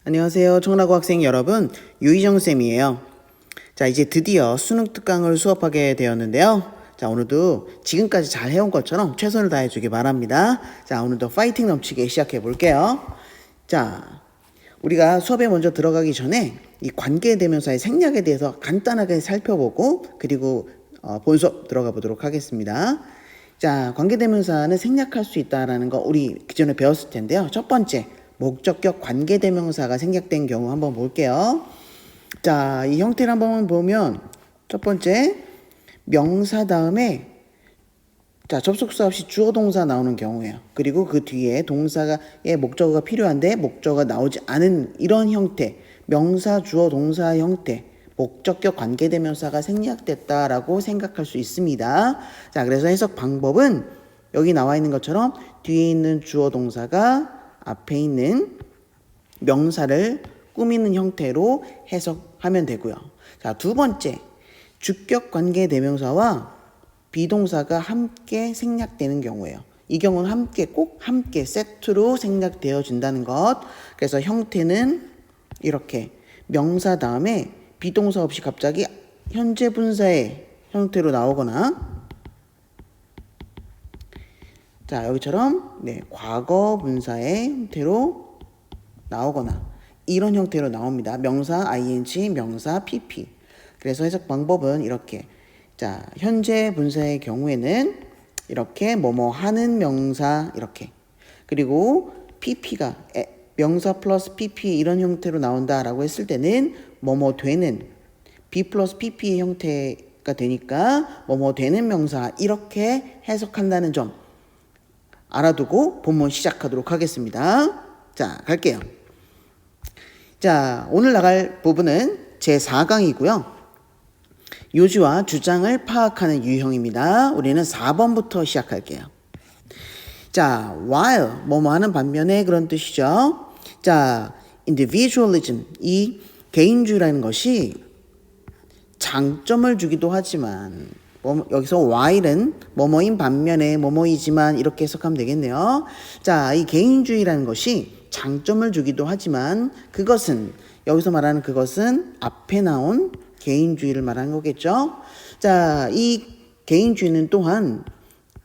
안녕하세요. 청라고 학생 여러분, 유희정 쌤이에요. 자, 이제 드디어 수능 특강을 수업하게 되었는데요. 자, 오늘도 지금까지 잘 해온 것처럼 최선을 다해주기 바랍니다. 자, 오늘도 파이팅 넘치게 시작해 볼게요. 자, 우리가 수업에 먼저 들어가기 전에 이 관계대명사의 생략에 대해서 간단하게 살펴보고 그리고 본 수업 들어가 보도록 하겠습니다. 자, 관계대명사는 생략할 수 있다라는 거 우리 기존에 배웠을 텐데요. 첫 번째, 목적격 관계대명사가 생략된 경우 한번 볼게요. 자, 이 형태를 한번 보면 첫 번째, 명사 다음에 자, 접속사 없이 주어 동사 나오는 경우예요. 그리고 그 뒤에 동사의 목적어가 필요한데 목적어가 나오지 않은 이런 형태, 명사, 주어, 동사 형태, 목적격 관계대명사가 생략됐다라고 생각할 수 있습니다. 자, 그래서 해석 방법은 여기 나와 있는 것처럼 뒤에 있는 주어 동사가 앞에 있는 명사를 꾸미는 형태로 해석하면 되고요. 자, 두 번째, 주격 관계대명사와 비동사가 함께 생략되는 경우예요. 이 경우는 함께, 꼭 함께 세트로 생략되어진다는 것. 그래서 형태는 이렇게 명사 다음에 비동사 없이 갑자기 현재 분사의 형태로 나오거나 자, 여기처럼 과거 분사의 형태로 나오거나 이런 형태로 나옵니다. 명사 ing, 명사 pp. 그래서 해석 방법은 이렇게 자, 현재 분사의 경우에는 이렇게 뭐뭐 하는 명사 이렇게 그리고 pp가 명사 플러스 pp 이런 형태로 나온다라고 했을 때는 뭐뭐 되는 b 플러스 pp의 형태가 되니까 뭐뭐 되는 명사 이렇게 해석한다는 점 알아두고 본문 시작하도록 하겠습니다. 자, 갈게요. 자, 오늘 나갈 부분은 제4강이고요. 요지와 주장을 파악하는 유형입니다. 우리는 4번부터 시작할게요. 자, while 뭐뭐 하는 반면에 그런 뜻이죠. 자, individualism 이 개인주의라는 것이 장점을 주기도 하지만 여기서 while은 뭐뭐인 반면에 뭐뭐이지만 이렇게 해석하면 되겠네요. 자, 이 개인주의라는 것이 장점을 주기도 하지만 그것은 여기서 말하는 그것은 앞에 나온 개인주의를 말하는 거겠죠. 자, 이 개인주의는 또한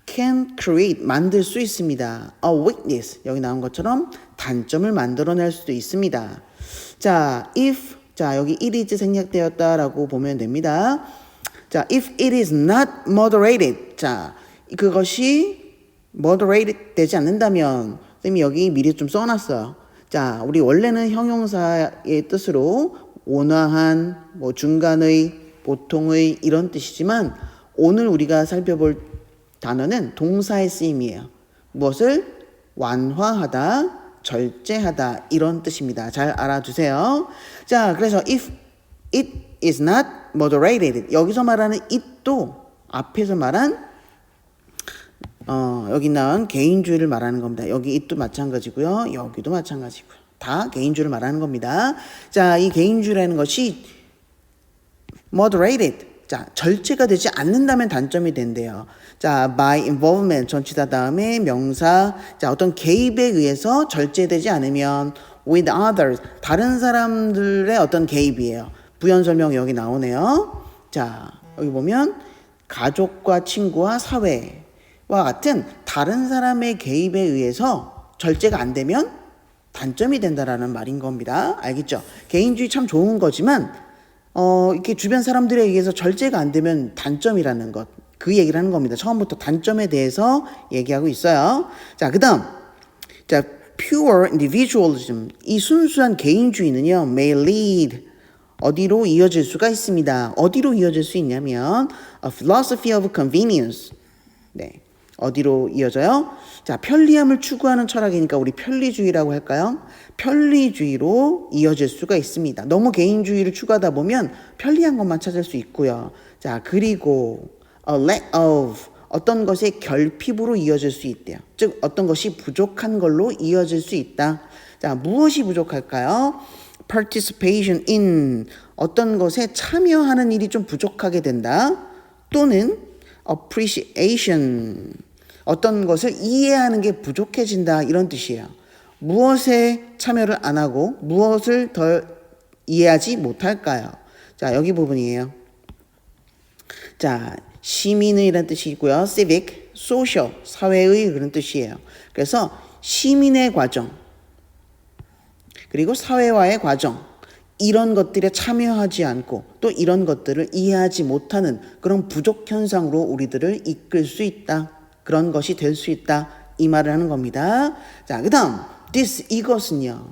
can create 만들 수 있습니다. a weakness 여기 나온 것처럼 단점을 만들어낼 수도 있습니다. 자, if 자 여기 it is 생략되었다라고 보면 됩니다. 자, if it is not moderated 자 그것이 moderated 되지 않는다면 선생님이 여기 미리 좀 써놨어요. 자, 우리 원래는 형용사의 뜻으로 온화한, 중간의, 보통의 이런 뜻이지만 오늘 우리가 살펴볼 단어는 동사의 쓰임이에요. 무엇을? 완화하다, 절제하다 이런 뜻입니다. 잘 알아두세요. 자, 그래서 if it is not moderated 여기서 말하는 it도 앞에서 말한 여기 나온 개인주의를 말하는 겁니다. 여기 it도 마찬가지고요. 여기도 마찬가지고요. 다 개인주의를 말하는 겁니다. 자, 이 개인주의라는 것이 moderated 자, 절제가 되지 않는다면 단점이 된대요. 자, by involvement 전치사 다음에 명사 자, 어떤 개입에 의해서 절제되지 않으면 with others 다른 사람들의 어떤 개입이에요. 부연 설명 여기 나오네요. 자, 여기 보면 가족과 친구와 사회와 같은 다른 사람의 개입에 의해서 절제가 안 되면 단점이 된다라는 말인 겁니다. 알겠죠? 개인주의 참 좋은 거지만 이렇게 주변 사람들에 의해서 절제가 안 되면 단점이라는 것. 그 얘기를 하는 겁니다. 처음부터 단점에 대해서 얘기하고 있어요. 자, 그다음. 자, pure individualism. 이 순수한 개인주의는요. may lead 어디로 이어질 수가 있습니다. 어디로 이어질 수 있냐면 a philosophy of convenience. 네. 어디로 이어져요? 자, 편리함을 추구하는 철학이니까 우리 편리주의라고 할까요? 편리주의로 이어질 수가 있습니다. 너무 개인주의를 추구하다 보면 편리한 것만 찾을 수 있고요. 자, 그리고 a lack of 어떤 것의 결핍으로 이어질 수 있대요. 즉 어떤 것이 부족한 걸로 이어질 수 있다. 자, 무엇이 부족할까요? participation in 어떤 것에 참여하는 일이 좀 부족하게 된다. 또는 appreciation 어떤 것을 이해하는 게 부족해진다 이런 뜻이에요. 무엇에 참여를 안 하고 무엇을 더 이해하지 못할까요? 자, 여기 부분이에요. 자, 시민의라는 뜻이고요. civic, social, 사회의 그런 뜻이에요. 그래서 시민의 과정, 그리고 사회화의 과정, 이런 것들에 참여하지 않고 또 이런 것들을 이해하지 못하는 그런 부족 현상으로 우리들을 이끌 수 있다. 그런 것이 될 수 있다. 이 말을 하는 겁니다. 자, 그 다음 this, 이것은요.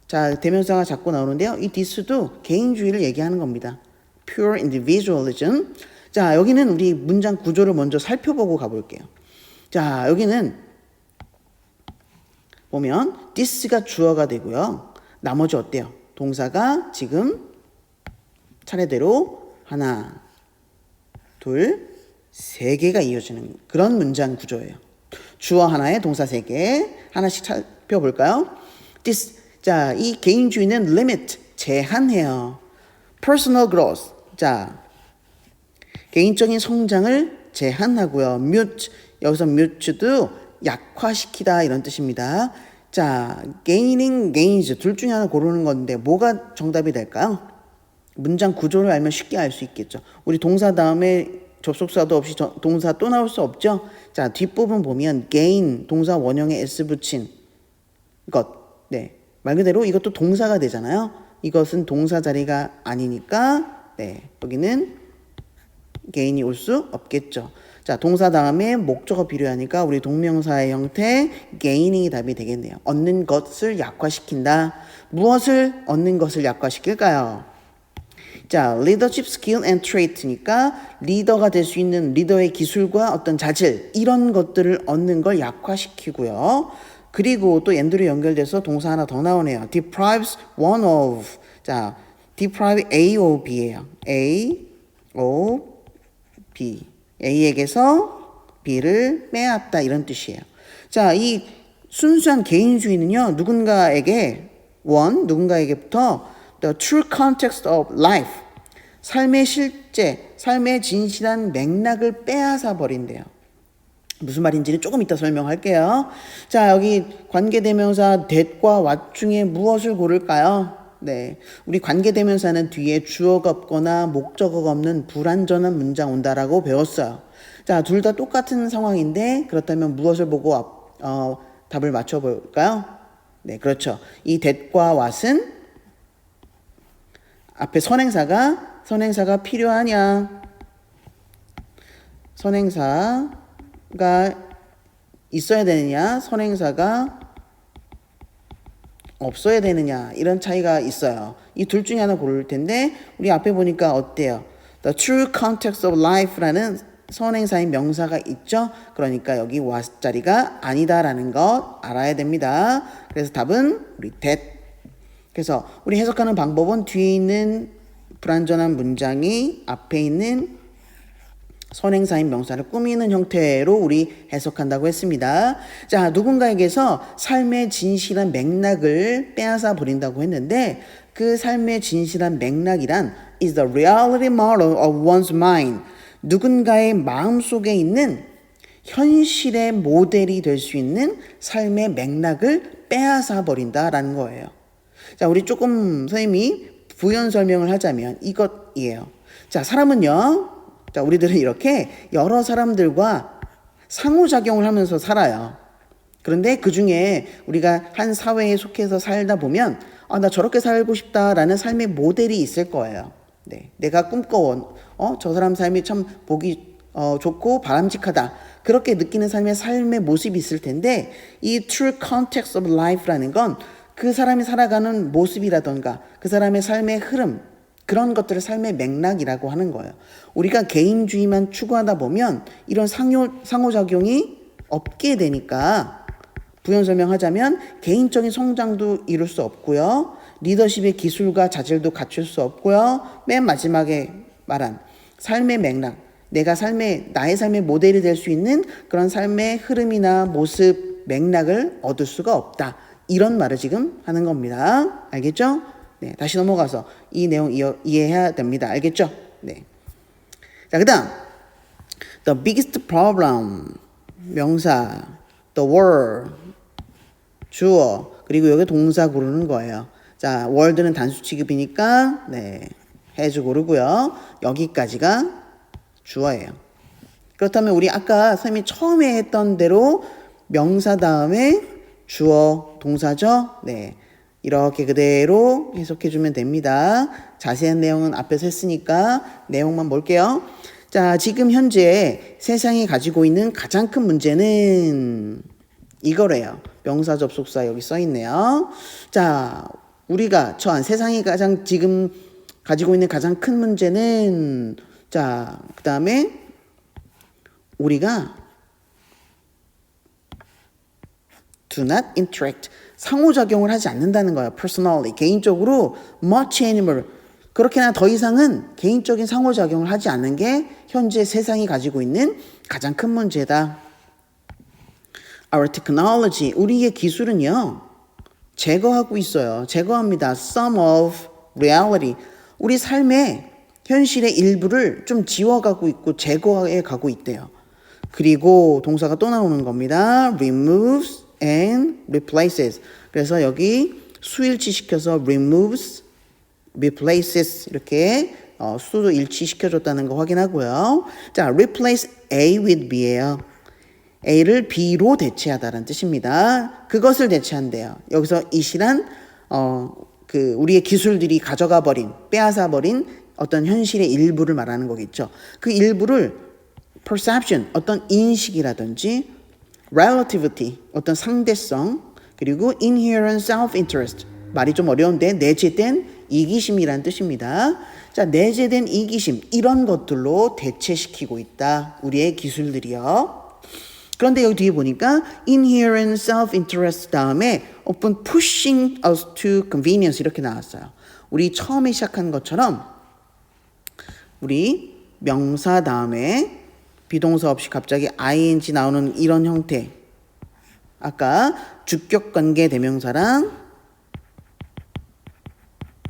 자, 대명사가 자꾸 나오는데요. 이 this도 개인주의를 얘기하는 겁니다. pure individualism. 자, 여기는 우리 문장 구조를 먼저 살펴보고 가볼게요. 자, 여기는 보면 this가 주어가 되고요. 나머지 어때요? 동사가 지금 차례대로 하나, 둘, 세 개가 이어지는 그런 문장 구조예요. 주어 하나에 동사 세 개, 하나씩 살펴볼까요? This, 자, 이 개인주의는 limit, 제한해요. Personal growth, 자, 개인적인 성장을 제한하고요. mute, 여기서 mute도 약화시키다 이런 뜻입니다. 자, gaining, gains 둘 중에 하나 고르는 건데 뭐가 정답이 될까요? 문장 구조를 알면 쉽게 알 수 있겠죠. 우리 동사 다음에 접속사도 없이 동사 또 나올 수 없죠. 자, 뒷부분 보면 gain, 동사 원형에 s 붙인 것. 네, 말 그대로 이것도 동사가 되잖아요. 이것은 동사 자리가 아니니까 네, 여기는 gain이 올 수 없겠죠. 자, 동사 다음에 목적어 필요하니까 우리 동명사의 형태 gaining이 답이 되겠네요. 얻는 것을 약화시킨다. 무엇을 얻는 것을 약화시킬까요? 자, leadership skill and trait니까 리더가 될 수 있는 리더의 기술과 어떤 자질 이런 것들을 얻는 걸 약화시키고요. 그리고 또 and로 연결돼서 동사 하나 더 나오네요. deprives one of. 자, deprive A, O, B예요. A, O, B. A에게서 B를 빼앗다 이런 뜻이에요. 자, 이 순수한 개인주의는요. 누군가에게부터 the true context of life, 삶의 실제, 삶의 진실한 맥락을 빼앗아 버린대요. 무슨 말인지는 조금 이따 설명할게요. 자, 여기 관계대명사 that과 what 중에 무엇을 고를까요? 네, 우리 관계대명사는 뒤에 주어가 없거나 목적어가 없는 불완전한 문장 온다라고 배웠어요. 자, 둘 다 똑같은 상황인데 그렇다면 무엇을 보고 답을 맞춰볼까요? 네, 그렇죠. 이 that과 what은 앞에 선행사가 필요하냐? 선행사가 있어야 되느냐? 선행사가 없어야 되느냐? 이런 차이가 있어요. 이 둘 중에 하나 고를 텐데 우리 앞에 보니까 어때요? The true context of life라는 선행사인 명사가 있죠. 그러니까 여기 was 자리가 아니다라는 것 알아야 됩니다. 그래서 답은 우리 that. 그래서 우리 해석하는 방법은 뒤에 있는 불완전한 문장이 앞에 있는 선행사인 명사를 꾸미는 형태로 우리 해석한다고 했습니다. 자, 누군가에게서 삶의 진실한 맥락을 빼앗아 버린다고 했는데 그 삶의 진실한 맥락이란 is the reality model of one's mind. 누군가의 마음속에 있는 현실의 모델이 될 수 있는 삶의 맥락을 빼앗아 버린다라는 거예요. 자, 우리 조금 선생님이 부연 설명을 하자면 이것이에요. 자, 사람은요. 자, 우리들은 이렇게 여러 사람들과 상호작용을 하면서 살아요. 그런데 그 중에 우리가 한 사회에 속해서 살다 보면 나 저렇게 살고 싶다라는 삶의 모델이 있을 거예요. 네, 내가 꿈꿔온 저 사람 삶이 참 보기 좋고 바람직하다. 그렇게 느끼는 삶의 모습이 있을 텐데 이 true context of life라는 건 그 사람이 살아가는 모습이라던가 그 사람의 삶의 흐름 그런 것들을 삶의 맥락이라고 하는 거예요. 우리가 개인주의만 추구하다 보면 이런 상호작용이 없게 되니까 부연 설명하자면 개인적인 성장도 이룰 수 없고요. 리더십의 기술과 자질도 갖출 수 없고요. 맨 마지막에 말한 삶의 맥락, 나의 삶의 모델이 될 수 있는 그런 삶의 흐름이나 모습, 맥락을 얻을 수가 없다. 이런 말을 지금 하는 겁니다. 알겠죠? 네, 다시 넘어가서 이 내용 이해해야 됩니다. 알겠죠? 네. 자, 그 다음 the biggest problem 명사 the world 주어 그리고 여기 동사 고르는 거예요. 자, world는 단수 취급이니까 네, has 고르고요. 여기까지가 주어예요. 그렇다면 우리 아까 선생님이 처음에 했던 대로 명사 다음에 주어 동사죠. 네, 이렇게 그대로 해석해주면 됩니다. 자세한 내용은 앞에서 했으니까 내용만 볼게요. 자, 지금 현재 세상이 가지고 있는 가장 큰 문제는 이거래요. 명사 접속사 여기 써 있네요. 자, 우리가 처한 세상이 가장 지금 가지고 있는 가장 큰 문제는 자, 그 다음에 우리가 do not interact 상호작용을 하지 않는다는 거예요. personally 개인적으로 much anymore 그렇게나 더 이상은 개인적인 상호작용을 하지 않는 게 현재 세상이 가지고 있는 가장 큰 문제다. Our technology 우리의 기술은요 제거하고 있어요. 제거합니다. Some of reality 우리 삶의 현실의 일부를 좀 지워가고 있고 제거해 가고 있대요. 그리고 동사가 또 나오는 겁니다. removes and replaces. 그래서 여기 수일치 시켜서 removes, replaces 이렇게 수도 일치시켜줬다는 거 확인하고요. 자, replace A with B예요. A를 B로 대체하다라는 뜻입니다. 그것을 대체한대요. 여기서 it이란 그 우리의 기술들이 가져가 버린, 빼앗아 버린 어떤 현실의 일부를 말하는 거겠죠. 그 일부를 perception, 어떤 인식이라든지 relativity, 어떤 상대성, 그리고 inherent self-interest, 말이 좀 어려운데 내재된 이기심이란 뜻입니다. 자, 내재된 이기심, 이런 것들로 대체시키고 있다. 우리의 기술들이요. 그런데 여기 뒤에 보니까 inherent self-interest 다음에 often pushing us to convenience 이렇게 나왔어요. 우리 처음에 시작한 것처럼 우리 명사 다음에 비동사 없이 갑자기 ing 나오는 이런 형태. 아까 주격관계 대명사랑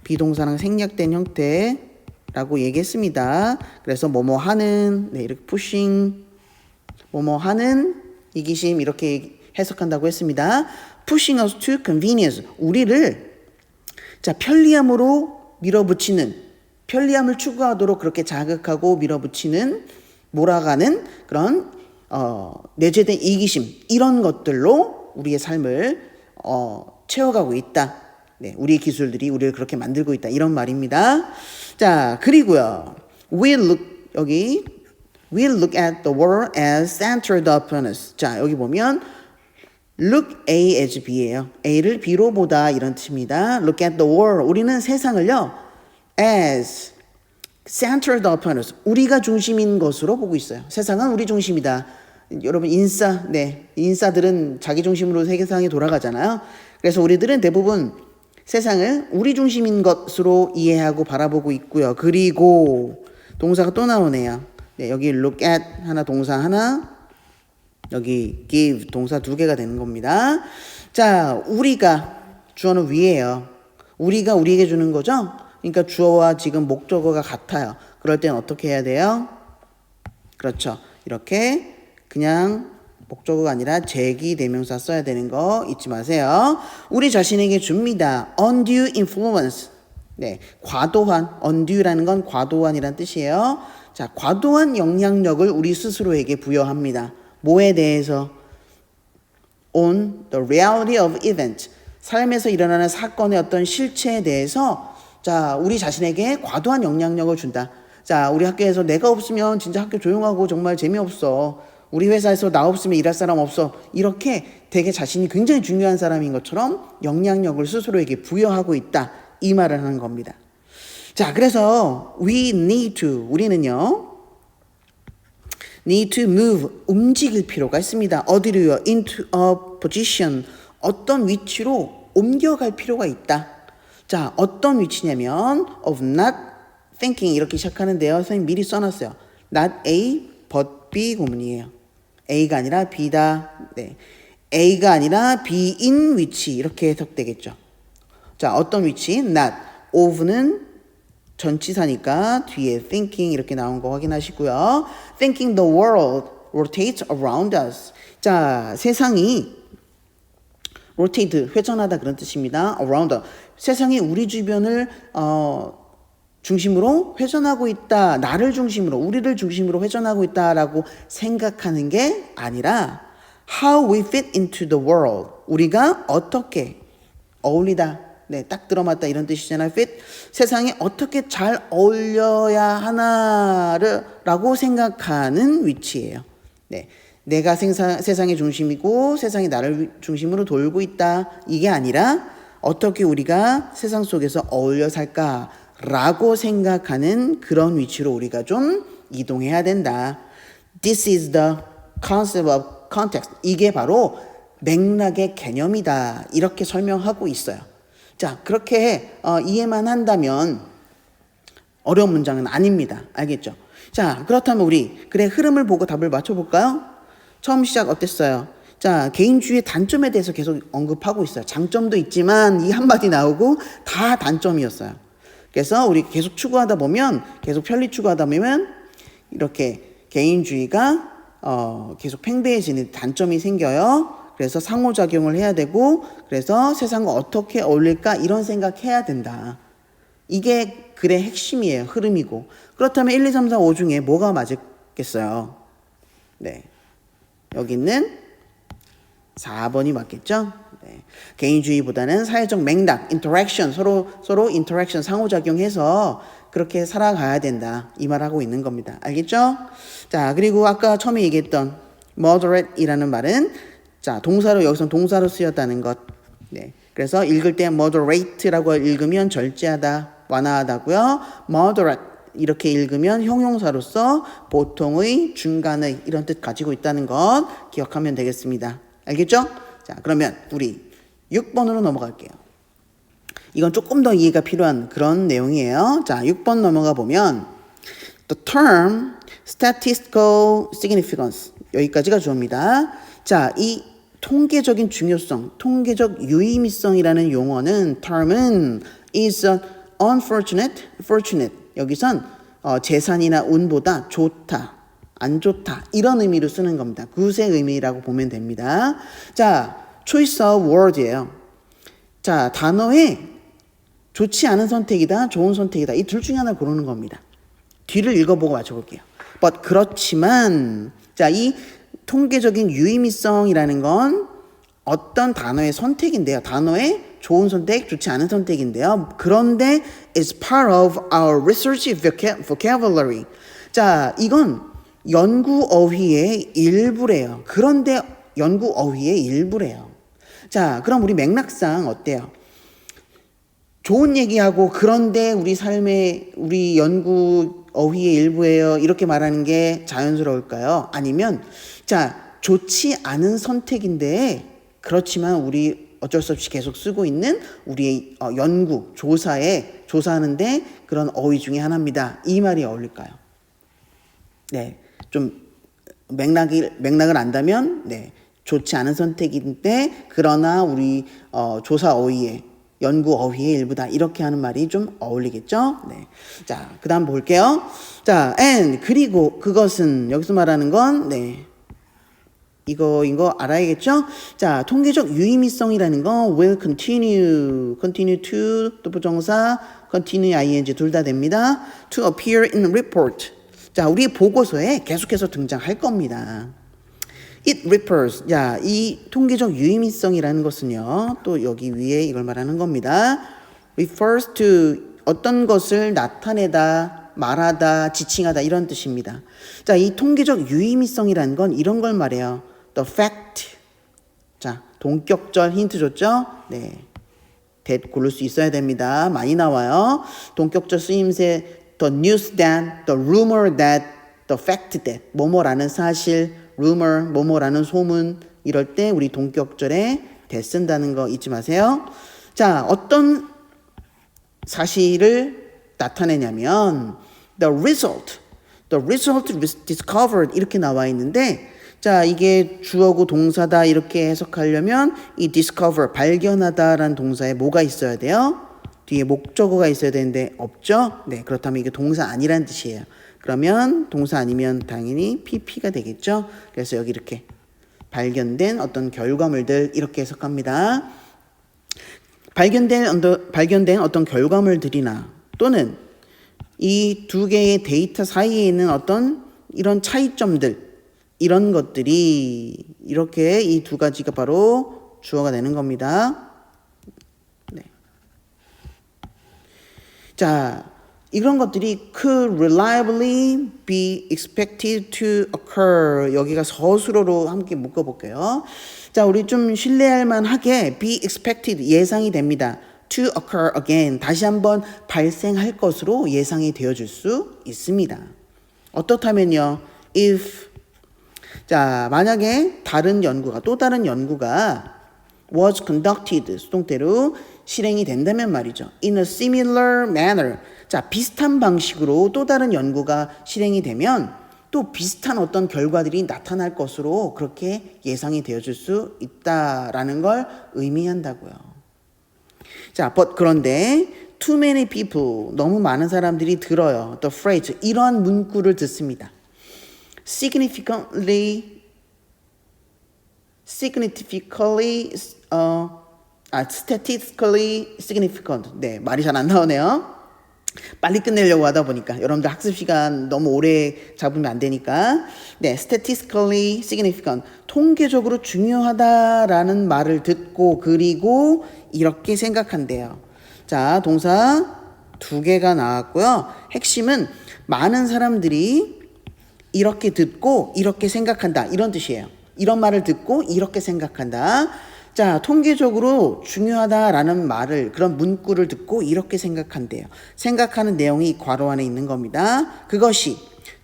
비동사랑 생략된 형태라고 얘기했습니다. 그래서 뭐뭐 하는, 네, 이렇게 pushing, 뭐뭐 하는 이기심 이렇게 해석한다고 했습니다. pushing us to convenience. 우리를 자, 편리함으로 밀어붙이는, 편리함을 추구하도록 그렇게 자극하고 밀어붙이는 몰아가는 그런 내재된 이기심 이런 것들로 우리의 삶을 채워가고 있다. 네, 우리의 기술들이 우리를 그렇게 만들고 있다. 이런 말입니다. 자, 그리고요. 여기 we look at the world as centered upon us. 자, 여기 보면 look A as B예요. A를 B로 보다 이런 뜻입니다. look at the world. 우리는 세상을요. as centered upon us. 우리가 중심인 것으로 보고 있어요. 세상은 우리 중심이다. 여러분 인싸들은 자기 중심으로 세상이 돌아가잖아요. 그래서 우리들은 대부분 세상을 우리 중심인 것으로 이해하고 바라보고 있고요. 그리고 동사가 또 나오네요. 네, 여기 look at 하나 동사 하나, 여기 give 동사 두 개가 되는 겁니다. 자, 우리가 주어는 위에요. 우리가 우리에게 주는 거죠. 그러니까 주어와 지금 목적어가 같아요. 그럴 땐 어떻게 해야 돼요? 그렇죠. 이렇게 그냥 목적어가 아니라 제기 대명사 써야 되는 거 잊지 마세요. 우리 자신에게 줍니다. undue influence. 네, 과도한, undue라는 건 과도한이란 뜻이에요. 자, 과도한 영향력을 우리 스스로에게 부여합니다. 뭐에 대해서? on the reality of event. 삶에서 일어나는 사건의 어떤 실체에 대해서 자, 우리 자신에게 과도한 영향력을 준다. 자, 우리 학교에서 내가 없으면 진짜 학교 조용하고 정말 재미없어. 우리 회사에서 나 없으면 일할 사람 없어. 이렇게 되게 자신이 굉장히 중요한 사람인 것처럼 영향력을 스스로에게 부여하고 있다. 이 말을 하는 겁니다. 자, 그래서 we need to, 우리는요. need to move, 움직일 필요가 있습니다. 어디로요? into a position, 어떤 위치로 옮겨갈 필요가 있다. 자, 어떤 위치냐면 of not thinking 이렇게 시작하는데요. 선생님 미리 써놨어요. not A, but B 구문이에요. A가 아니라 B다. 네, A가 아니라 B인 위치 이렇게 해석되겠죠. 자, 어떤 위치? not. of는 전치사니까 뒤에 thinking 이렇게 나온 거 확인하시고요. thinking the world rotates around us. 자, 세상이 rotate, 회전하다 그런 뜻입니다. around, 세상이 우리 주변을 중심으로 회전하고 있다. 나를 중심으로, 우리를 중심으로 회전하고 있다라고 생각하는 게 아니라 how we fit into the world, 우리가 어떻게 어울리다. 네, 딱 들어맞다 이런 뜻이잖아요. fit, 세상에 어떻게 잘 어울려야 하나라고 생각하는 위치예요. 네, 내가 세상의 중심이고 세상이 나를 중심으로 돌고 있다. 이게 아니라 어떻게 우리가 세상 속에서 어울려 살까라고 생각하는 그런 위치로 우리가 좀 이동해야 된다. This is the concept of context. 이게 바로 맥락의 개념이다. 이렇게 설명하고 있어요. 자, 그렇게 이해만 한다면 어려운 문장은 아닙니다. 알겠죠? 자, 그렇다면 우리 그래 흐름을 보고 답을 맞춰볼까요? 처음 시작 어땠어요? 자, 개인주의의 단점에 대해서 계속 언급하고 있어요. 장점도 있지만 이 한마디 나오고 다 단점이었어요. 그래서 우리 계속 추구하다 보면, 계속 편리 추구하다 보면 이렇게 개인주의가 계속 팽배해지는 단점이 생겨요. 그래서 상호작용을 해야 되고, 그래서 세상과 어떻게 어울릴까 이런 생각해야 된다. 이게 글의 핵심이에요. 흐름이고. 그렇다면 1, 2, 3, 4, 5 중에 뭐가 맞겠어요? 네, 여기는 4번이 맞겠죠? 네. 개인주의보다는 사회적 맥락, interaction, 서로 interaction, 상호작용해서 그렇게 살아가야 된다. 이 말하고 있는 겁니다. 알겠죠? 자, 그리고 아까 처음에 얘기했던 moderate이라는 말은 자, 동사로 여기서 동사로 쓰였다는 것. 네. 그래서 읽을 때 moderate라고 읽으면 절제하다, 완화하다고요. moderate 이렇게 읽으면 형용사로서 보통의, 중간의 이런 뜻 가지고 있다는 것 기억하면 되겠습니다. 알겠죠? 자, 그러면 우리 6번으로 넘어갈게요. 이건 조금 더 이해가 필요한 그런 내용이에요. 자, 6번 넘어가 보면 The term statistical significance 여기까지가 주어입니다. 자, 이 통계적인 중요성, 통계적 유의미성이라는 용어는 term은 is unfortunate, fortunate 여기선 재산이나 운보다 좋다, 안 좋다 이런 의미로 쓰는 겁니다. 굿의 의미라고 보면 됩니다. 자, choice of word예요. 자, 단어에 좋지 않은 선택이다, 좋은 선택이다 이 둘 중에 하나 고르는 겁니다. 뒤를 읽어보고 맞춰볼게요. But 그렇지만 자, 이 통계적인 유의미성이라는 건 어떤 단어의 선택인데요. 단어의 좋은 선택, 좋지 않은 선택인데요. 그런데 is part of our research vocabulary. 자, 이건 연구 어휘의 일부래요. 그런데 연구 어휘의 일부래요. 자, 그럼 우리 맥락상 어때요? 좋은 얘기하고 그런데 우리 삶의 우리 연구 어휘의 일부예요. 이렇게 말하는 게 자연스러울까요? 아니면 자, 좋지 않은 선택인데 그렇지만 우리 어쩔 수 없이 계속 쓰고 있는 우리의 연구, 조사하는데 그런 어휘 중에 하나입니다. 이 말이 어울릴까요? 네, 좀 맥락을 안다면 네, 좋지 않은 선택인데 그러나 우리 조사 어휘의 연구 어휘의 일부다 이렇게 하는 말이 좀 어울리겠죠? 네. 자, 그다음 볼게요. 자, and 그리고 그것은 여기서 말하는 건 네. 이거인 거 알아야겠죠? 자, 통계적 유의미성이라는 건 will continue to 또 부정사 continue ing 둘 다 됩니다. to appear in report. 자, 우리 보고서에 계속해서 등장할 겁니다. It refers. 자, 이 통계적 유의미성이라는 것은요. 또 여기 위에 이걸 말하는 겁니다. refers to 어떤 것을 나타내다, 말하다, 지칭하다 이런 뜻입니다. 자, 이 통계적 유의미성이라는 건 이런 걸 말해요. The fact. 자, 동격절 힌트 줬죠? 네. that 고를 수 있어야 됩니다. 많이 나와요. 동격절 쓰임새 the news that, the rumor that, the fact that 뭐뭐라는 사실, rumor 뭐뭐라는 소문 이럴 때 우리 동격절에 that 쓴다는 거 잊지 마세요. 자, 어떤 사실을 나타내냐면 the result discovered 이렇게 나와 있는데 자, 이게 주어고 동사다 이렇게 해석하려면 이 discover 발견하다라는 동사에 뭐가 있어야 돼요? 뒤에 목적어가 있어야 되는데 없죠? 네, 그렇다면 이게 동사 아니란 뜻이에요. 그러면 동사 아니면 당연히 PP가 되겠죠? 그래서 여기 이렇게 발견된 어떤 결과물들 이렇게 해석합니다. 발견된 어떤 결과물들이나 또는 이 두 개의 데이터 사이에 있는 어떤 이런 차이점들 이런 것들이 이렇게 이 두 가지가 바로 주어가 되는 겁니다. 네. 자, 이런 것들이 could reliably be expected to occur. 여기가 서술어로 함께 묶어볼게요. 자, 우리 좀 신뢰할 만하게 be expected 예상이 됩니다. to occur again 다시 한번 발생할 것으로 예상이 되어줄 수 있습니다. 어떻다면요? if 자, 만약에 또 다른 연구가 was conducted 수동태로 실행이 된다면 말이죠. in a similar manner 자, 비슷한 방식으로 또 다른 연구가 실행이 되면 또 비슷한 어떤 결과들이 나타날 것으로 그렇게 예상이 되어줄 수 있다라는 걸 의미한다고요. 자, 그런데 too many people 너무 많은 사람들이 들어요. the phrase 이런 문구를 듣습니다. significantly statistically significant. 네, 말이 잘 안 나오네요. 빨리 끝내려고 하다 보니까 여러분들 학습 시간 너무 오래 잡으면 안 되니까 네, statistically significant 통계적으로 중요하다라는 말을 듣고 그리고 이렇게 생각한대요. 자, 동사 두 개가 나왔고요. 핵심은 많은 사람들이 이렇게 듣고 이렇게 생각한다 이런 뜻이에요. 이런 말을 듣고 이렇게 생각한다. 자, 통계적으로 중요하다라는 말을 그런 문구를 듣고 이렇게 생각한대요. 생각하는 내용이 괄호 안에 있는 겁니다. 그것이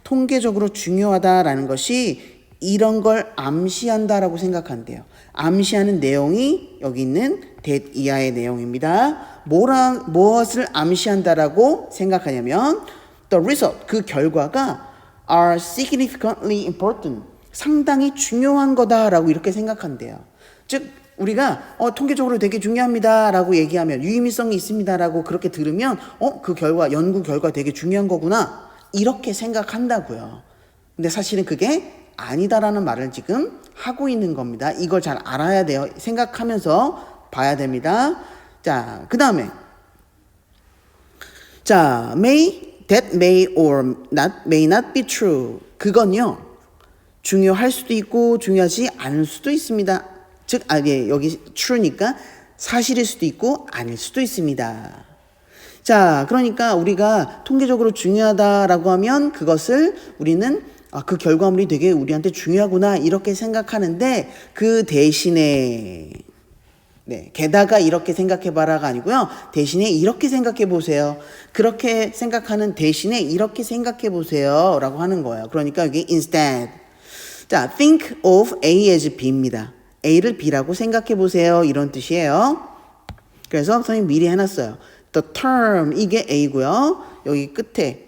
통계적으로 중요하다라는 것이 이런 걸 암시한다라고 생각한대요. 암시하는 내용이 여기 있는 that 이하의 내용입니다. 무엇을 암시한다라고 생각하냐면 the result 그 결과가 are significantly important 상당히 중요한 거다라고 이렇게 생각한대요. 즉 우리가 통계적으로 되게 중요합니다라고 얘기하면 유의미성이 있습니다라고 그렇게 들으면 그 결과 연구 결과 되게 중요한 거구나 이렇게 생각한다고요. 근데 사실은 그게 아니다라는 말을 지금 하고 있는 겁니다. 이걸 잘 알아야 돼요. 생각하면서 봐야 됩니다. 자, 그 다음에 자, that may or may not be true. 그건요 중요할 수도 있고 중요하지 않을 수도 있습니다. 즉, 여기 true니까 사실일 수도 있고 아닐 수도 있습니다. 자, 그러니까 우리가 통계적으로 중요하다라고 하면 그것을 우리는 그 결과물이 되게 우리한테 중요하구나 이렇게 생각하는데 그 대신에 네, 게다가 이렇게 생각해봐라가 아니고요. 대신에 이렇게 생각해보세요. 그렇게 생각하는 대신에 이렇게 생각해보세요 라고 하는 거예요. 그러니까 여기 instead 자, think of A as B입니다. A를 B라고 생각해보세요. 이런 뜻이에요. 그래서 선생님 미리 해놨어요. The term, 이게 A고요. 여기 끝에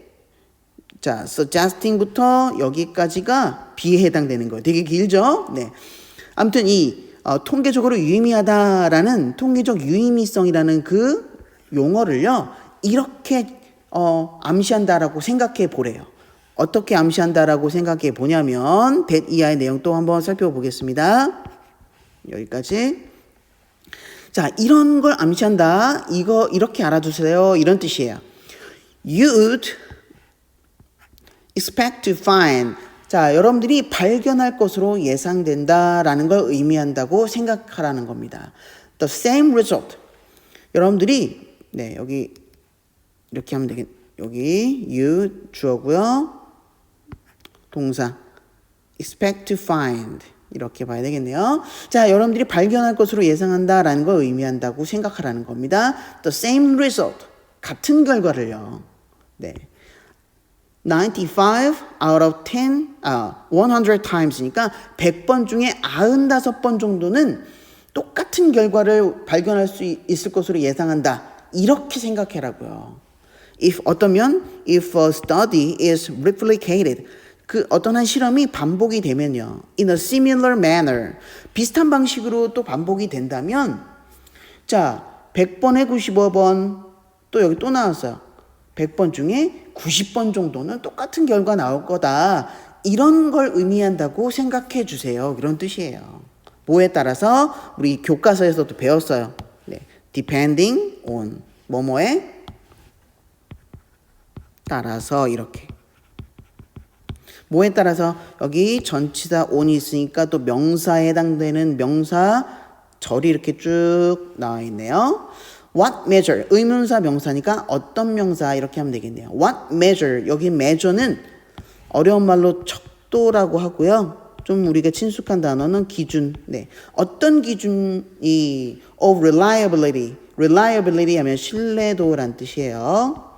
자, suggesting부터 여기까지가 B에 해당되는 거예요. 되게 길죠? 네. 아무튼 이 통계적으로 유의미하다라는 통계적 유의미성이라는 그 용어를요. 이렇게 암시한다라고 생각해 보래요. 어떻게 암시한다라고 생각해 보냐면 that 이하의 내용 또 한번 살펴보겠습니다. 여기까지. 자, 이런 걸 암시한다. 이거 이렇게 알아두세요. 이런 뜻이에요. You'd expect to find. 자, 여러분들이 발견할 것으로 예상된다라는 걸 의미한다고 생각하라는 겁니다. The same result. 여러분들이 네, 여기 이렇게 하면 되겠. 여기 you 주어고요. 동사 expect to find 이렇게 봐야 되겠네요. 자, 여러분들이 발견할 것으로 예상한다라는 걸 의미한다고 생각하라는 겁니다. The same result 같은 결과를요. 네. 95 out of 100 times니까 100번 중에 95번 정도는 똑같은 결과를 발견할 수 있을 것으로 예상한다. 이렇게 생각해라고요. if a study is replicated 그 어떤 한 실험이 반복이 되면요. in a similar manner 비슷한 방식으로 또 반복이 된다면 자, 100번에 95번 또 여기 또 나왔어요. 100번 중에 90번 정도는 똑같은 결과 나올 거다. 이런 걸 의미한다고 생각해 주세요. 이런 뜻이에요. 뭐에 따라서 우리 교과서에서도 배웠어요. 네. depending on 뭐뭐에 따라서 이렇게. 뭐에 따라서 여기 전치사 on이 있으니까 또 명사에 해당되는 명사 절이 이렇게 쭉 나와 있네요. What measure 의문사 명사니까 어떤 명사 이렇게 하면 되겠네요. What measure 여기 measure는 어려운 말로 척도라고 하고요. 좀 우리가 친숙한 단어는 기준. 네. 어떤 기준이 of reliability 하면 신뢰도란 뜻이에요.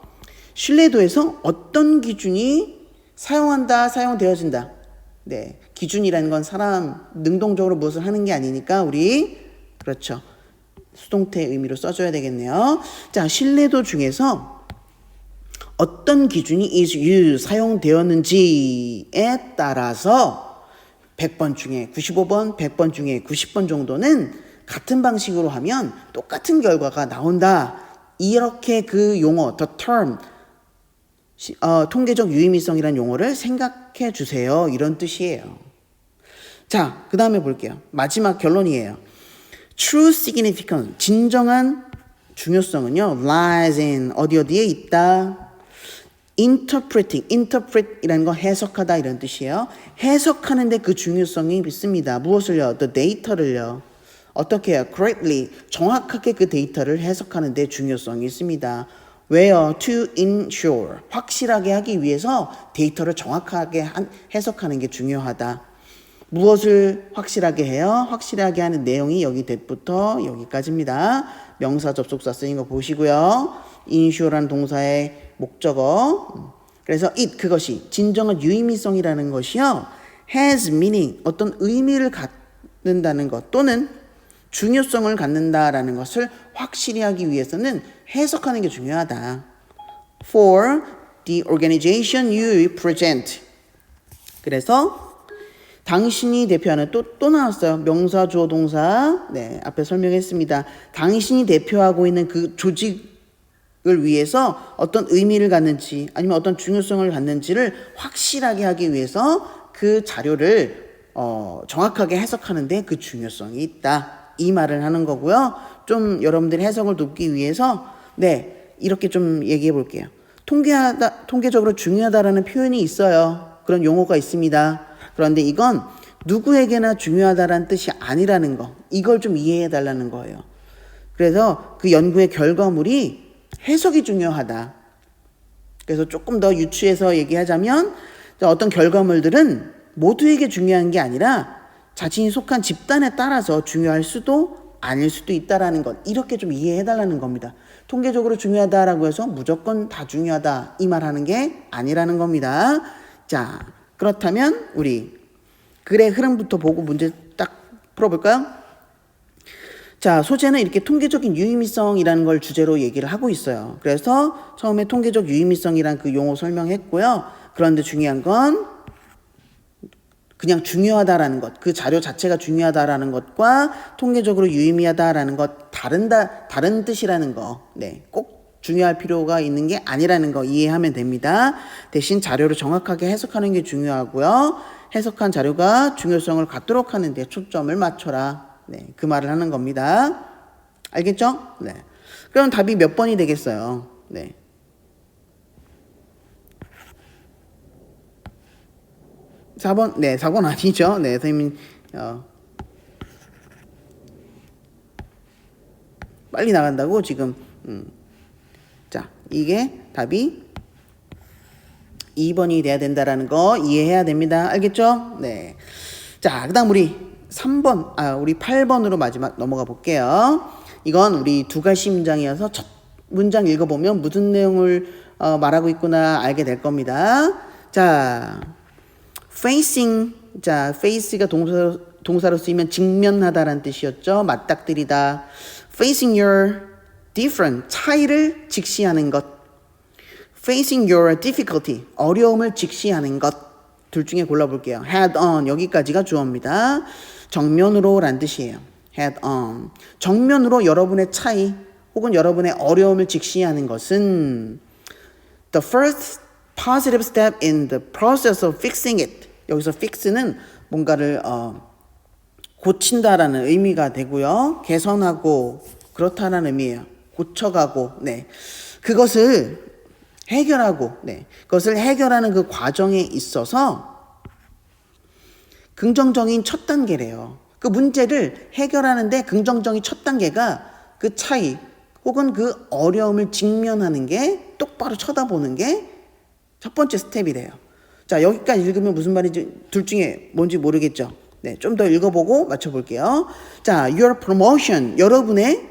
신뢰도에서 어떤 기준이 사용되어진다. 네. 기준이라는 건 사람 능동적으로 무엇을 하는 게 아니니까 우리 그렇죠. 수동태 의미로 써줘야 되겠네요. 자, 신뢰도 중에서 어떤 기준이 is used, 사용되었는지에 따라서 100번 중에 95번, 100번 중에 90번 정도는 같은 방식으로 하면 똑같은 결과가 나온다. 이렇게 그 용어, the term, 통계적 유의미성이라는 용어를 생각해 주세요. 이런 뜻이에요. 자, 그 다음에 볼게요. 마지막 결론이에요. True significance, 진정한 중요성은요. lies in 어디에 있다. interpret이라는 건 해석하다 이런 뜻이에요. 해석하는데 그 중요성이 있습니다. 무엇을요? the data를요. 어떻게 해요? correctly, 정확하게 그 데이터를 해석하는데 중요성이 있습니다. 왜요? to ensure, 확실하게 하기 위해서 데이터를 정확하게 해석하는 게 중요하다. 무엇을 확실하게 해요? 확실하게 하는 내용이 여기 that부터 여기까지입니다. 명사 접속사 쓰인 거 보시고요. ensure라는 동사의 목적어. 그래서 그것이 진정한 유의미성이라는 것이요. has meaning, 어떤 의미를 갖는다는 것 또는 중요성을 갖는다라는 것을 확실히 하기 위해서는 해석하는 게 중요하다. For the organization you represent. 그래서 당신이 대표하는 또 나왔어요. 명사, 주어, 동사. 네, 앞에 설명했습니다. 당신이 대표하고 있는 그 조직을 위해서 어떤 의미를 갖는지 아니면 어떤 중요성을 갖는지를 확실하게 하기 위해서 그 자료를 정확하게 해석하는데 그 중요성이 있다. 이 말을 하는 거고요. 좀 여러분들의 해석을 돕기 위해서 네, 이렇게 좀 얘기해 볼게요. 통계적으로 중요하다라는 표현이 있어요. 그런 용어가 있습니다. 그런데 이건 누구에게나 중요하다라는 뜻이 아니라는 거. 이걸 좀 이해해 달라는 거예요. 그래서 그 연구의 결과물이 해석이 중요하다. 그래서 조금 더 유추해서 얘기하자면 어떤 결과물들은 모두에게 중요한 게 아니라 자신이 속한 집단에 따라서 중요할 수도 아닐 수도 있다라는 것. 이렇게 좀 이해해 달라는 겁니다. 통계적으로 중요하다라고 해서 무조건 다 중요하다 이 말하는 게 아니라는 겁니다. 자, 그렇다면 우리 글의 흐름부터 보고 문제 딱 풀어볼까요? 자, 소재는 이렇게 통계적인 유의미성이라는 걸 주제로 얘기를 하고 있어요. 그래서 처음에 통계적 유의미성이란 그 용어 설명했고요. 그런데 중요한 건 그냥 중요하다라는 것, 그 자료 자체가 중요하다라는 것과 통계적으로 유의미하다라는 것 다른 뜻이라는 거. 네, 꼭 중요할 필요가 있는 게 아니라는 거 이해하면 됩니다. 대신 자료를 정확하게 해석하는 게 중요하고요. 해석한 자료가 중요성을 갖도록 하는 데 초점을 맞춰라. 네, 그 말을 하는 겁니다. 알겠죠? 네. 그럼 답이 몇 번이 되겠어요? 네. 4번? 네, 4번 아니죠? 네, 선생님, 빨리 나간다고 지금, 자, 이게 답이 2번이 돼야 된다라는 거 이해해야 됩니다. 알겠죠? 네. 자, 그 다음 우리 8번으로 마지막 넘어가 볼게요. 이건 우리 두 가지 문장이어서 첫 문장 읽어보면 무슨 내용을 말하고 있구나 알게 될 겁니다. 자, facing, 자, face가 동사로 쓰이면 직면하다라는 뜻이었죠. 맞닥뜨리다. facing your different, 차이를 직시하는 것. facing your difficulty, 어려움을 직시하는 것. 둘 중에 골라볼게요. head on, 여기까지가 주어입니다. 정면으로 란 뜻이에요. head on. 정면으로 여러분의 차이 혹은 여러분의 어려움을 직시하는 것은 the first positive step in the process of fixing it. 여기서 fix는 뭔가를 고친다라는 의미가 되고요. 개선하고 그렇다는 의미예요. 고쳐가고, 네. 그것을 해결하고, 네. 그것을 해결하는 그 과정에 있어서 긍정적인 첫 단계래요. 그 문제를 해결하는데 긍정적인 첫 단계가 그 차이 혹은 그 어려움을 직면하는 게 똑바로 쳐다보는 게 첫 번째 스텝이래요. 자, 여기까지 읽으면 무슨 말인지 둘 중에 뭔지 모르겠죠. 네, 좀 더 읽어보고 맞춰볼게요. 자, your promotion, 여러분의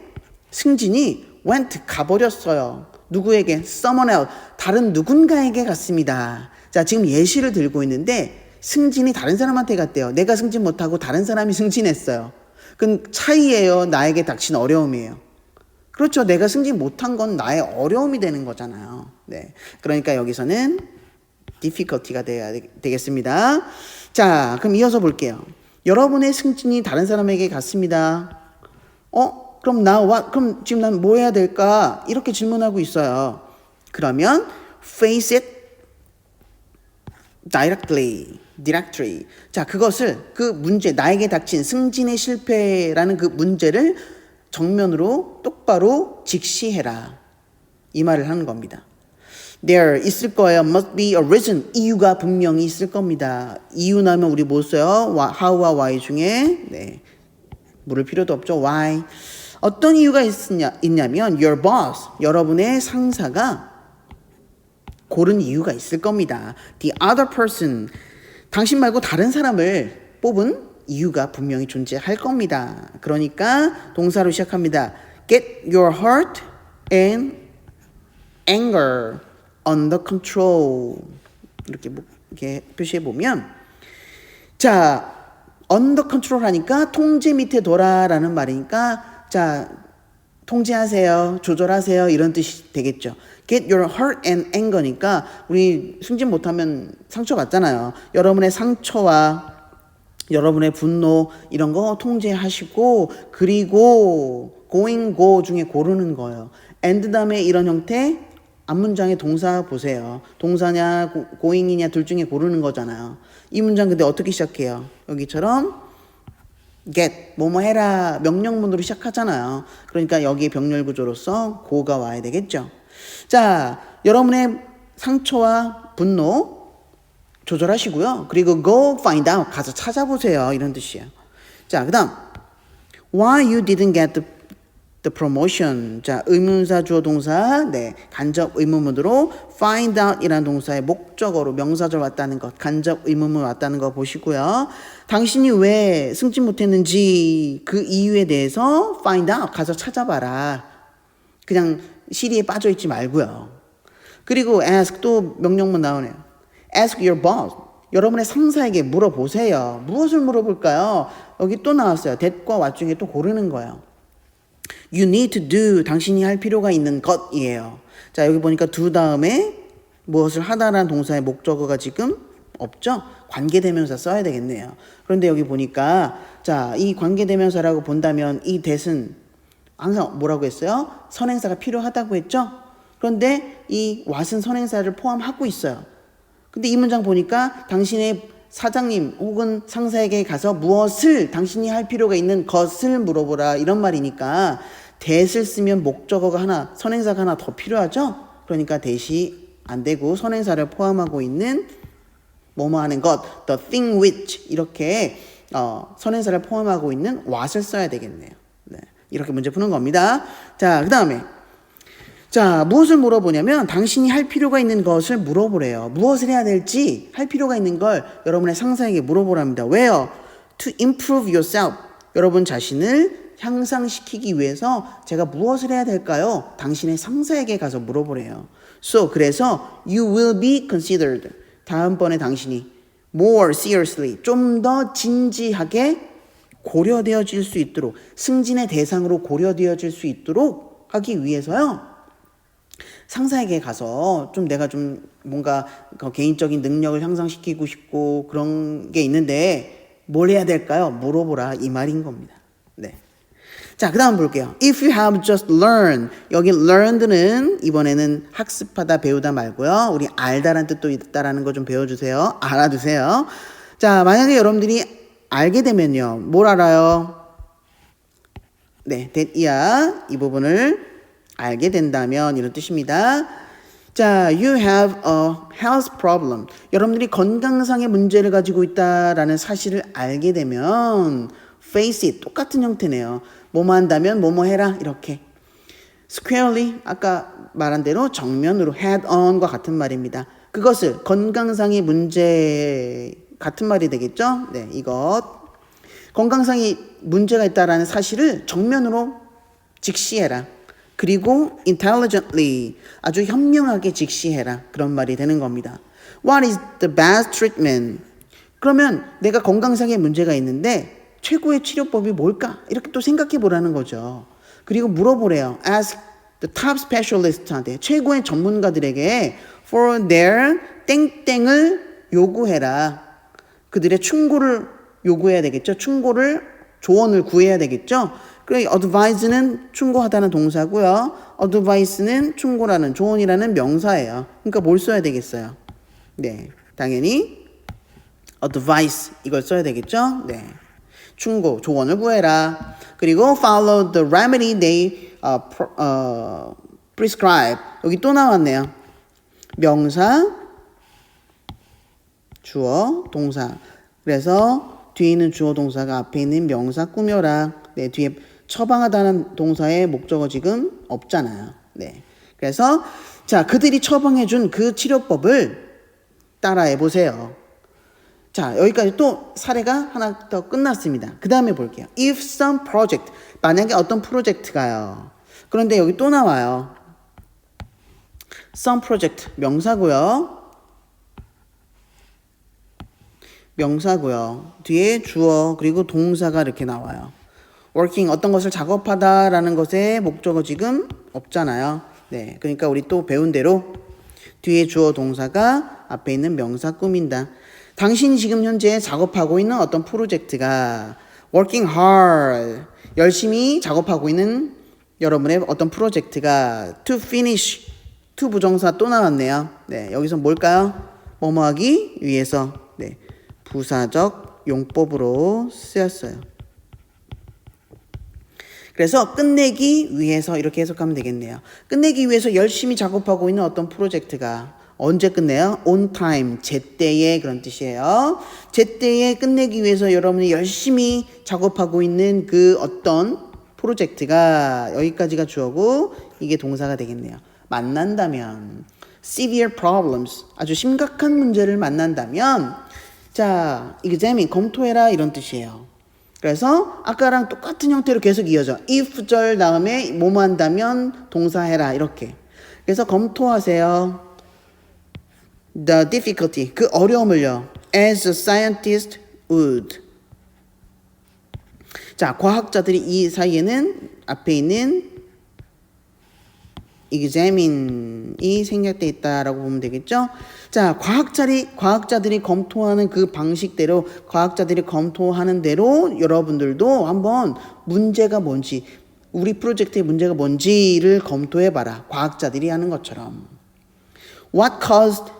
승진이 went, 가버렸어요. 누구에게? someone else, 다른 누군가에게 갔습니다. 자, 지금 예시를 들고 있는데 승진이 다른 사람한테 갔대요. 내가 승진 못하고 다른 사람이 승진했어요. 그건 차이예요? 나에게 닥친 어려움이에요? 그렇죠. 내가 승진 못한 건 나의 어려움이 되는 거잖아요. 네. 그러니까 여기서는 difficulty가 돼야 되겠습니다. 자, 그럼 이어서 볼게요. 여러분의 승진이 다른 사람에게 갔습니다. 그럼 그럼 지금 난 뭐 해야 될까? 이렇게 질문하고 있어요. 그러면 face it directly. 자, 그것을 그 문제, 나에게 닥친 승진의 실패라는 그 문제를 정면으로 똑바로 직시해라. 이 말을 하는 겁니다. There 있을 거예요. Must be a reason. 이유가 분명히 있을 겁니다. 이유 나면 우리 뭐 써요? how와 why 중에 네. 물을 필요도 없죠. why. 어떤 이유가 있냐면 your boss, 여러분의 상사가 고른 이유가 있을 겁니다. The other person, 당신 말고 다른 사람을 뽑은 이유가 분명히 존재할 겁니다. 그러니까 동사로 시작합니다. Get your heart and anger under control. 이렇게 표시해 보면, 자, under control 하니까 통제 밑에 둬라라는 말이니까, 자, 통제하세요, 조절하세요 이런 뜻이 되겠죠. Get your heart and anger니까 우리 승진 못하면 상처받잖아요. 여러분의 상처와 여러분의 분노 이런 거 통제하시고 그리고 going, go 중에 고르는 거예요. and 다음에 이런 형태 앞문장의 동사 보세요. 동사냐 going이냐 둘 중에 고르는 거잖아요. 이 문장 근데 어떻게 시작해요? 여기처럼 get, 뭐뭐 해라 명령문으로 시작하잖아요. 그러니까 여기에 병렬 구조로서 go가 와야 되겠죠. 자, 여러분의 상처와 분노 조절하시고요. 그리고 go find out, 가서 찾아보세요. 이런 뜻이에요. 자, 그 다음 why you didn't get the promotion. 자, 의문사 주어 동사, 네, 간접 의문문으로 find out 이라는 동사의 목적어로 명사절 왔다는 것, 간접 의문문 왔다는 거 보시고요. 당신이 왜 승진 못했는지 그 이유에 대해서 find out, 가서 찾아봐라. 그냥 시리에 빠져있지 말고요. 그리고 ask, 또 명령문 나오네요. ask your boss. 여러분의 상사에게 물어보세요. 무엇을 물어볼까요? 여기 또 나왔어요. that과 what 중에 또 고르는 거예요. You need to do, 당신이 할 필요가 있는 것이에요. 자, 여기 보니까 do 다음에 무엇을 하다라는 동사의 목적어가 지금 없죠? 관계대명사 써야 되겠네요. 그런데 여기 보니까 자, 이 관계대명사라고 본다면 이 that은 항상 뭐라고 했어요? 선행사가 필요하다고 했죠? 그런데 이 what은 선행사를 포함하고 있어요. 근데 이 문장 보니까 당신의 사장님 혹은 상사에게 가서 무엇을 당신이 할 필요가 있는 것을 물어보라 이런 말이니까 that을 쓰면 목적어가 하나, 선행사가 하나 더 필요하죠? 그러니까 that이 안 되고 선행사를 포함하고 있는 뭐뭐 하는 것, the thing which 이렇게 선행사를 포함하고 있는 what을 써야 되겠네요. 네, 이렇게 문제 푸는 겁니다. 자, 그 다음에 자, 무엇을 물어보냐면 당신이 할 필요가 있는 것을 물어보래요. 무엇을 해야 될지 할 필요가 있는 걸 여러분의 상사에게 물어보랍니다. 왜요? To improve yourself. 여러분 자신을 향상시키기 위해서 제가 무엇을 해야 될까요? 당신의 상사에게 가서 물어보래요. So, 그래서 you will be considered. 다음번에 당신이 more seriously, 좀 더 진지하게 고려되어질 수 있도록, 승진의 대상으로 고려되어질 수 있도록 하기 위해서요. 상사에게 가서 좀 내가 좀 뭔가 개인적인 능력을 향상시키고 싶고 그런 게 있는데 뭘 해야 될까요? 물어보라 이 말인 겁니다. 네. 자, 그 다음 볼게요. If you have just learned. 여기 learned는 이번에는 학습하다 배우다 말고요. 우리 알다라는 뜻도 있다라는 거 좀 배워주세요. 알아두세요. 자, 만약에 여러분들이 알게 되면요. 뭘 알아요? 네, that이야. 이 부분을 알게 된다면 이런 뜻입니다. 자, you have a health problem. 여러분들이 건강상의 문제를 가지고 있다라는 사실을 알게 되면 face it. 똑같은 형태네요. 뭐뭐 한다면 뭐뭐 해라. 이렇게. squarely. 아까 말한 대로 정면으로 head on과 같은 말입니다. 그것을 건강상의 문제 같은 말이 되겠죠? 네, 이것. 건강상의 문제가 있다라는 사실을 정면으로 직시해라. 그리고 intelligently 아주 현명하게 직시해라. 그런 말이 되는 겁니다. What is the best treatment? 그러면 내가 건강상의 문제가 있는데 최고의 치료법이 뭘까? 이렇게 또 생각해 보라는 거죠. 그리고 물어보래요. Ask the top specialist한테 최고의 전문가들에게 for their 땡땡을 요구해라. 그들의 충고를 요구해야 되겠죠. 충고를 조언을 구해야 되겠죠. 그리고 advise는 충고하다는 동사고요. advice는 충고라는 조언이라는 명사예요. 그러니까 뭘 써야 되겠어요? 네, 당연히 advice 이걸 써야 되겠죠. 네, 충고, 조언을 구해라. 그리고 follow the remedy they prescribe. 여기 또 나왔네요. 명사, 주어, 동사. 그래서 뒤에 있는 주어 동사가 앞에 있는 명사 꾸며라. 네, 뒤에 처방하다는 동사의 목적어 지금 없잖아요. 네. 그래서 자, 그들이 처방해 준 그 치료법을 따라해 보세요. 자, 여기까지 또 사례가 하나 더 끝났습니다. 그 다음에 볼게요. If some project, 만약에 어떤 프로젝트가요. 그런데 여기 또 나와요. some project, 명사고요. 명사고요. 뒤에 주어 그리고 동사가 이렇게 나와요. working, 어떤 것을 작업하다라는 것의 목적어 지금 없잖아요. 네, 그러니까 우리 또 배운 대로 뒤에 주어 동사가 앞에 있는 명사 꾸민다. 당신이 지금 현재 작업하고 있는 어떤 프로젝트가 working hard, 열심히 작업하고 있는 여러분의 어떤 프로젝트가 to finish, to 부정사 또 나왔네요. 네, 여기서 뭘까요? 뭐뭐 하기 위해서. 네, 부사적 용법으로 쓰였어요. 그래서 끝내기 위해서 이렇게 해석하면 되겠네요. 끝내기 위해서 열심히 작업하고 있는 어떤 프로젝트가 언제 끝내요? on time, 제때에 그런 뜻이에요. 제때에 끝내기 위해서 여러분이 열심히 작업하고 있는 그 어떤 프로젝트가 여기까지가 주어고 이게 동사가 되겠네요. 만난다면 severe problems, 아주 심각한 문제를 만난다면 자, examine, 검토해라 이런 뜻이에요. 그래서 아까랑 똑같은 형태로 계속 이어져. if절 다음에 뭐뭐 한다면 동사해라 이렇게. 그래서 검토하세요. The difficulty, 그 어려움을요. As a scientist would. 자, 과학자들이 이 사이에는 앞에 있는 examine이 생략되어 있다라고 보면 되겠죠. 자, 과학자들이 검토하는 그 방식대로, 과학자들이 검토하는 대로 여러분들도 한번 문제가 뭔지, 우리 프로젝트의 문제가 뭔지를 검토해봐라. 과학자들이 하는 것처럼. What caused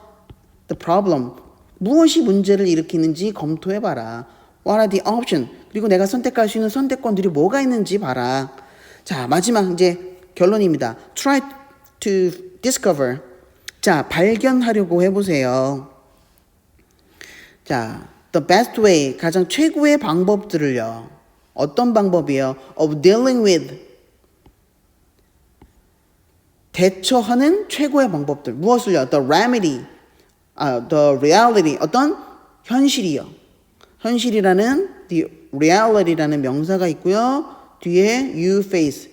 the problem? 무엇이 문제를 일으키는지 검토해봐라. What are the options? 그리고 내가 선택할 수 있는 선택권들이 뭐가 있는지 봐라. 자, 마지막 이제 결론입니다. Try to discover. 자, 발견하려고 해보세요. 자, the best way, 가장 최고의 방법들을요. 어떤 방법이요? Of dealing with. 대처하는 최고의 방법들. 무엇을요? The remedy. The reality. 어떤 현실이요. 현실이라는 the reality라는 명사가 있고요. 뒤에 you face.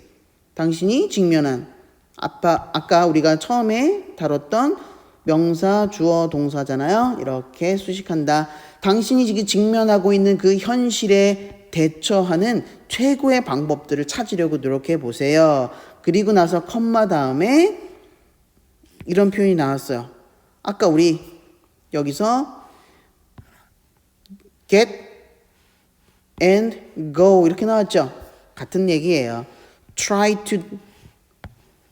당신이 직면한. 아까 우리가 처음에 다뤘던 명사, 주어, 동사잖아요. 이렇게 수식한다. 당신이 지금 직면하고 있는 그 현실에 대처하는 최고의 방법들을 찾으려고 노력해 보세요. 그리고 나서 컴마 다음에 이런 표현이 나왔어요. 아까 우리 여기서 get and go 이렇게 나왔죠. 같은 얘기예요. try to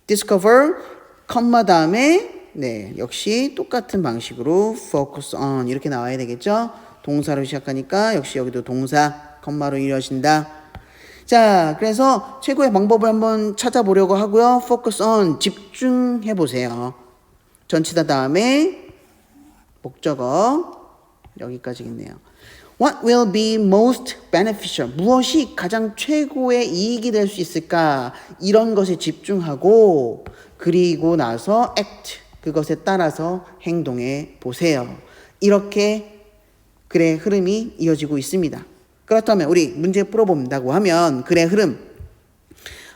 discover, 컴마 다음에 네, 역시 똑같은 방식으로 focus on 이렇게 나와야 되겠죠. 동사로 시작하니까 역시 여기도 동사, 컴마로 이루어진다. 자, 그래서 최고의 방법을 한번 찾아보려고 하고요. focus on, 집중해 보세요. 전치사 다음에 목적어 여기까지겠네요. What will be most beneficial? 무엇이 가장 최고의 이익이 될 수 있을까? 이런 것에 집중하고 그리고 나서 act, 그것에 따라서 행동해 보세요. 이렇게 글의 흐름이 이어지고 있습니다. 그렇다면 우리 문제 풀어본다고 하면 글의 흐름,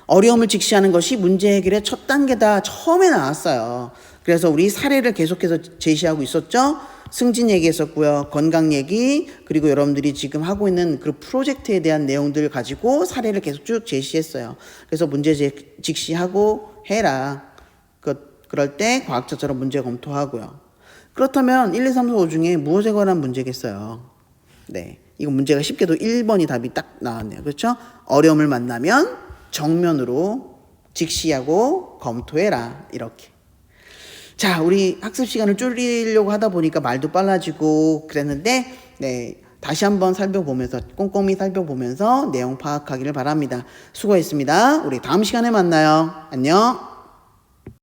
어려움을 직시하는 것이 문제 해결의 첫 단계다. 처음에 나왔어요. 그래서 우리 사례를 계속해서 제시하고 있었죠. 승진 얘기했었고요. 건강 얘기, 그리고 여러분들이 지금 하고 있는 그 프로젝트에 대한 내용들을 가지고 사례를 계속 쭉 제시했어요. 그래서 문제 직시하고 해라. 그럴 때 과학자처럼 문제 검토하고요. 그렇다면 1, 2, 3, 4, 5 중에 무엇에 관한 문제겠어요? 네, 이거 문제가 쉽게도 1번이 답이 딱 나왔네요. 그렇죠? 어려움을 만나면 정면으로 직시하고 검토해라. 이렇게. 자, 우리 학습 시간을 줄이려고 하다 보니까 말도 빨라지고 그랬는데, 네, 다시 한번 살펴보면서, 꼼꼼히 살펴보면서 내용 파악하기를 바랍니다. 수고했습니다. 우리 다음 시간에 만나요. 안녕.